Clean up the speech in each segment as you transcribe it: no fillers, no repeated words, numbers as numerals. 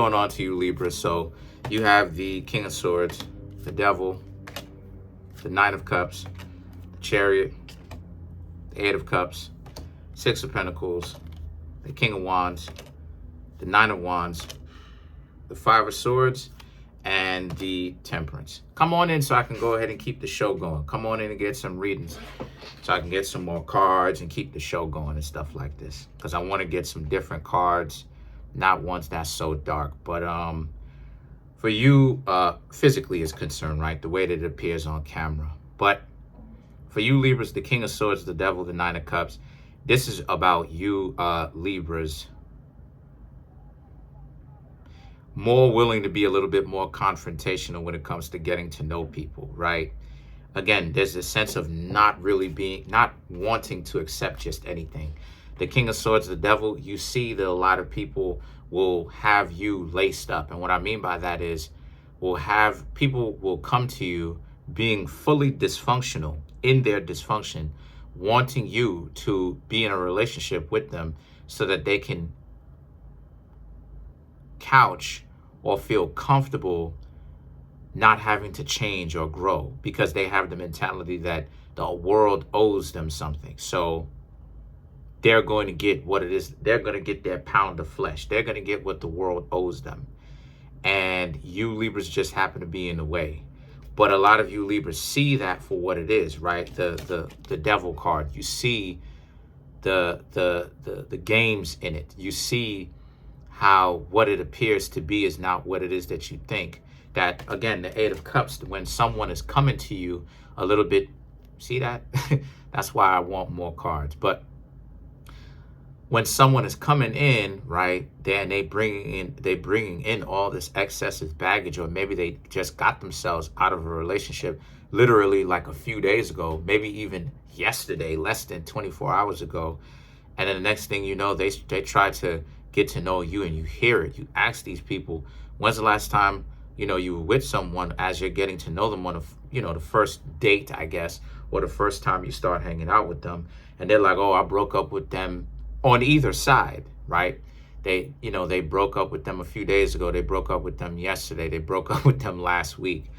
Going on to you, Libra. So you have the King of Swords, the Devil, the Nine of Cups, the Chariot, the Eight of Cups, Six of Pentacles, the King of Wands, the Nine of Wands, the Five of Swords, and the Temperance. Come on in so I can go ahead and keep the show going. Come on in and get some readings so I can get some more cards and keep the show going and stuff like this. Because I want to get some different cards, not ones that's so dark. But for you, physically is concerned, right? The way that it appears on camera. But for you, Libras, the King of Swords, the Devil, the Nine of Cups, this is about you, Libras, more willing to be a little bit more confrontational when it comes to getting to know people, right? Again, there's a sense of not wanting to accept just anything. The King of Swords, the Devil, you see that a lot of people will have you laced up. And what I mean by that is people will come to you being fully dysfunctional in their dysfunction, wanting you to be in a relationship with them so that they can couch or feel comfortable not having to change or grow, because they have the mentality that the world owes them something. So they're going to get what it is. They're going to get their pound of flesh. They're going to get what the world owes them. And you Libras just happen to be in the way. But a lot of you Libras see that for what it is, right? The Devil card. You see the games in it. You see how what it appears to be is not what it is that you think. That, again, the Eight of Cups, when someone is coming to you a little bit, see that? That's why I want more cards. But when someone is coming in, right, then they bringing in all this excessive baggage, or maybe they just got themselves out of a relationship literally like a few days ago, maybe even yesterday, less than 24 hours ago. And then the next thing you know, they try to get to know you, and you hear it. You ask these people, when's the last time, you were with someone, as you're getting to know them on the first date, I guess, or the first time you start hanging out with them. And they're like, oh, I broke up with them, on either side, right? They broke up with them a few days ago. They broke up with them yesterday. They broke up with them last week.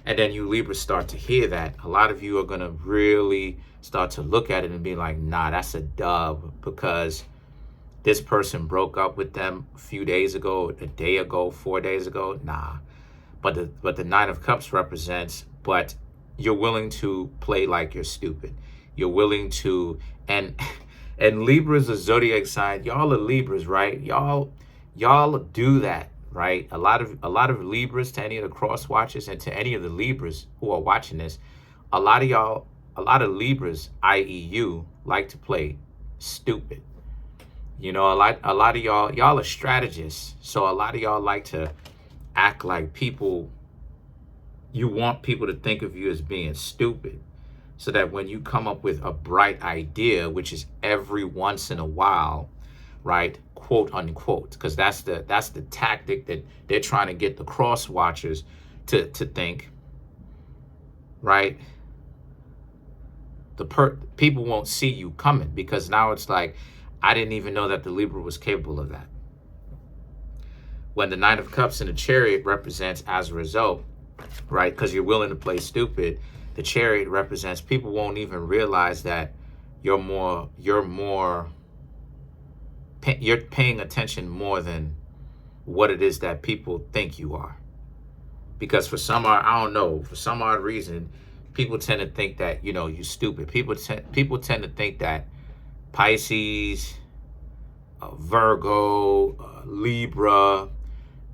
And then you Libras start to hear that. A lot of you are going to really start to look at it and be like, nah, that's a dub, because this person broke up with them a few days ago, a day ago, 4 days ago. Nah. But the Nine of Cups represents, but you're willing to play like you're stupid. You're willing to, and Libra's a zodiac sign. Y'all are Libras, right? Y'all do that, right? A lot of Libras, to any of the cross watchers and to any of the Libras who are watching this, a lot of Libras, i.e. you, like to play stupid. A lot of y'all are strategists. So a lot of y'all like to act like people, you want people to think of you as being stupid, so that when you come up with a bright idea, which is every once in a while, right, quote unquote, because that's the tactic that they're trying to get the cross watchers to think, right? People won't see you coming, because now it's like, I didn't even know that the Libra was capable of that. When the Nine of Cups and the Chariot represents, as a result, right, because you're willing to play stupid, the Chariot represents people won't even realize that you're paying attention more than what it is that people think you are. Because for some odd reason, people tend to think that, you're stupid. People tend to think that Pisces, Virgo, Libra,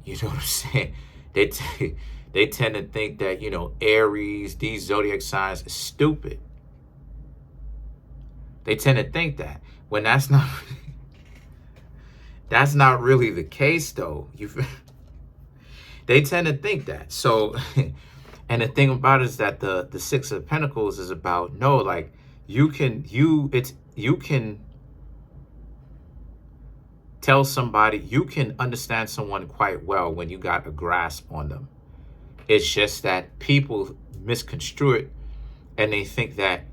you know what I'm saying? They tend to think that, Aries, these zodiac signs are stupid. They tend to think that, when that's not really the case, though. They tend to think that. So, and the thing about it is that the Six of Pentacles is about, no, like, you can tell somebody, you can understand someone quite well when you got a grasp on them. It's just that people misconstrue it, and they think that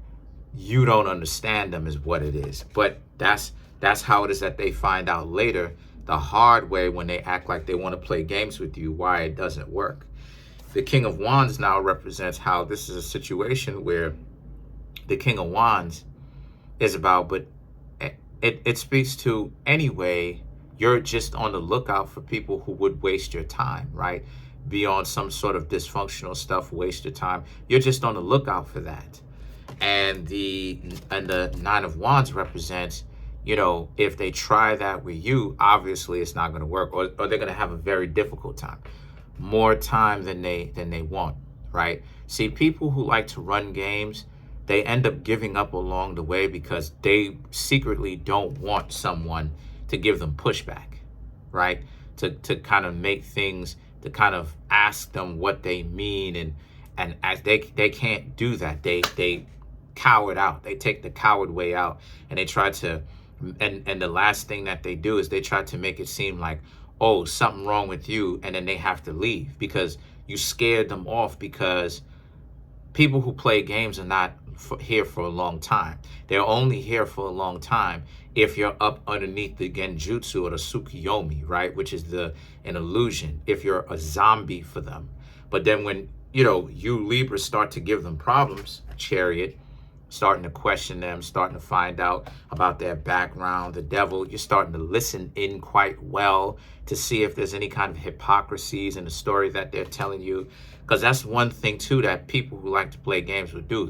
you don't understand them is what it is. But that's how it is that they find out later the hard way when they act like they want to play games with you, why it doesn't work. The King of Wands now represents how this is a situation where the King of Wands is about, but it speaks to, anyway, you're just on the lookout for people who would waste your time, right? Be on some sort of dysfunctional stuff, waste your time. You're just on the lookout for that. And the Nine of Wands represents, you know, if they try that with you, obviously it's not going to work, or they're going to have a very difficult time, more time than they want, right? See, people who like to run games, they end up giving up along the way because they secretly don't want someone to give them pushback, right? To kind of make things, to kind of ask them what they mean, and as they can't do that. They coward out. They take the coward way out, and they try to, and the last thing that they do is they try to make it seem like, oh, something wrong with you, and then they have to leave because you scared them off. Because people who play games are not here for a long time. They're only here for a long time if you're up underneath the genjutsu or the tsukuyomi, right? Which is an illusion, if you're a zombie for them. But then when, you know, you Libras start to give them problems, Chariot, starting to question them, starting to find out about their background, the devil, you're starting to listen in quite well to see if there's any kind of hypocrisies in the story that they're telling you. Because that's one thing too that people who like to play games will do.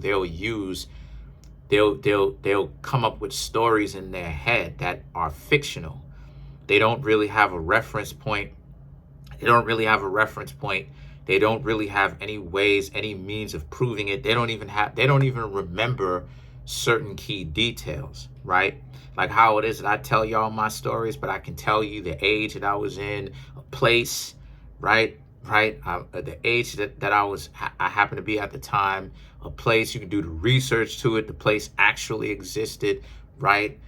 They'll come up with stories in their head that are fictional. They don't really have a reference point. They don't really have any ways, any means of proving it. They don't even remember certain key details, right? Like how it is that I tell y'all my stories, but I can tell you the age that I was in, a place, right? The age that I happened to be at the time, a place, you can do the research to it, the place actually existed, right?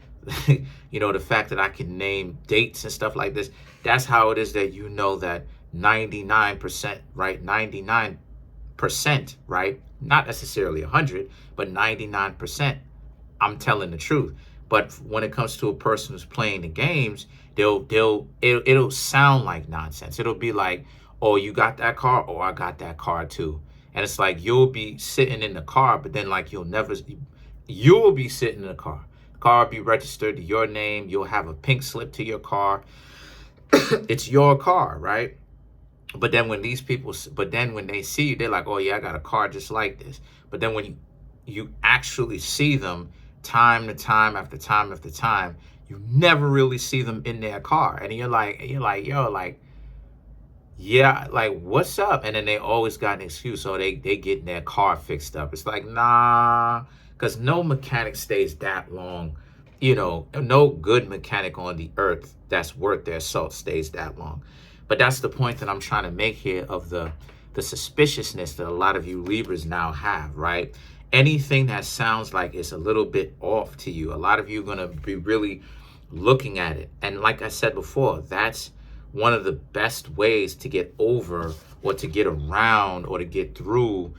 You know, the fact that I can name dates and stuff like this, that's how it is that you know that 99%, right? 99%, right? Not necessarily 100, but 99%, I'm telling the truth. But when it comes to a person who's playing the games, it'll sound like nonsense. It'll be like, oh, you got that car? Oh, I got that car too. And it's like, you'll be sitting in the car, but then like you'll be sitting in the car. The car will be registered to your name. You'll have a pink slip to your car. It's your car, right? But then when they see you, they're like, oh yeah, I got a car just like this. But then when you actually see them time to time after time after time, you never really see them in their car. And you're like, yo, like, yeah, like, what's up? And then they always got an excuse. So they get their car fixed up. It's like, nah, because no mechanic stays that long. You know, no good mechanic on the earth that's worth their salt stays that long. But that's the point that I'm trying to make here of the suspiciousness that a lot of you Libras now have, right? Anything that sounds like it's a little bit off to you, a lot of you are going to be really looking at it. And like I said before, that's one of the best ways to get over or to get around or to get through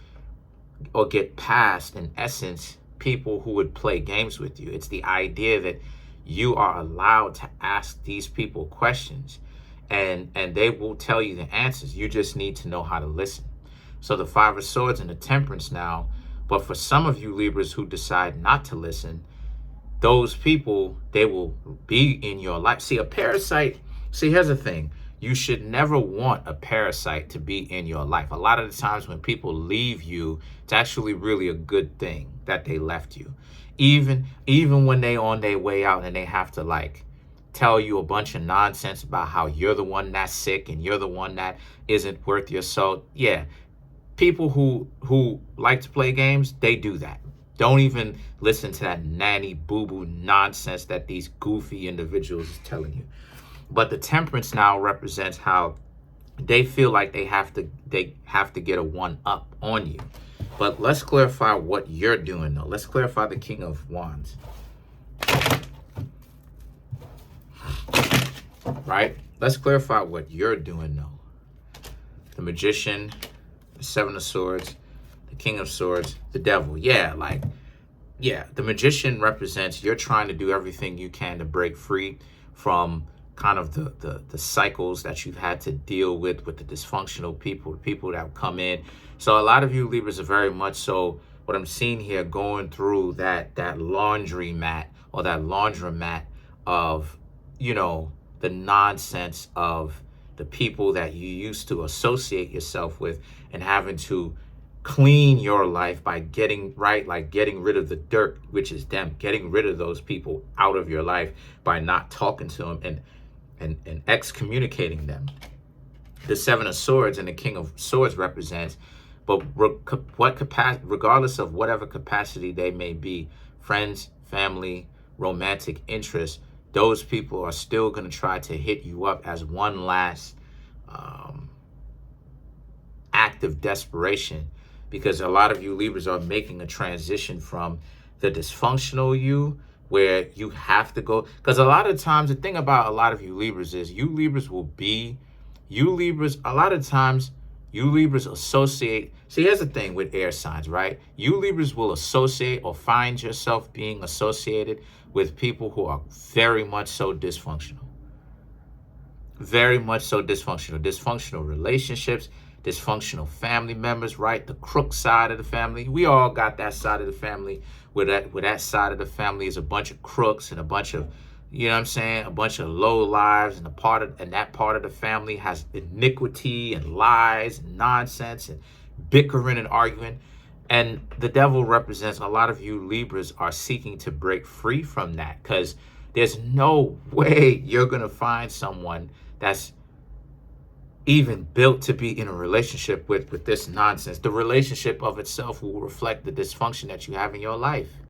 or get past, in essence, people who would play games with you. It's the idea that you are allowed to ask these people questions and they will tell you the answers. You just need to know how to listen. So the Five of Swords and the Temperance now, but for some of you Libras who decide not to listen, those people, they will be in your life. See, a parasite, here's the thing. You should never want a parasite to be in your life. A lot of the times when people leave you, it's actually really a good thing that they left you. Even when they on their way out and they have to like tell you a bunch of nonsense about how you're the one that's sick and you're the one that isn't worth your salt. Yeah, people who like to play games, they do that. Don't even listen to that nanny boo-boo nonsense that these goofy individuals is telling you. But the Temperance now represents how they feel like they have to get a one-up on you. But let's clarify what you're doing, though. Let's clarify the King of Wands. Right? Let's clarify what you're doing, though. The Magician, the Seven of Swords, the King of Swords, the Devil. Yeah, the Magician represents you're trying to do everything you can to break free from kind of the cycles that you've had to deal with the dysfunctional people, the people that come in. So a lot of you Libras are very much so, what I'm seeing here, going through that laundry mat or that laundromat of, you know, the nonsense of the people that you used to associate yourself with, and having to clean your life by getting rid of the dirt, which is them, getting rid of those people out of your life by not talking to them and excommunicating them. The Seven of Swords and the King of Swords represents, but regardless of whatever capacity they may be, friends, family, romantic interest, those people are still going to try to hit you up as one last act of desperation, because a lot of you Libras are making a transition from the dysfunctional you, where you have to go. Because a lot of times, the thing about a lot of you Libras is a lot of times, you Libras associate. See, here's the thing with air signs, right? You Libras will associate or find yourself being associated with people who are very much so dysfunctional. Very much so dysfunctional. Dysfunctional relationships, dysfunctional family members, right? The crook side of the family. We all got that side of the family where that side of the family is a bunch of crooks and a bunch of, you know what I'm saying, a bunch of low lives, and that part of the family has iniquity and lies and nonsense and bickering and arguing. And the devil represents, a lot of you Libras are seeking to break free from that, because there's no way you're going to find someone that's even built to be in a relationship with this nonsense. The relationship of itself will reflect the dysfunction that you have in your life.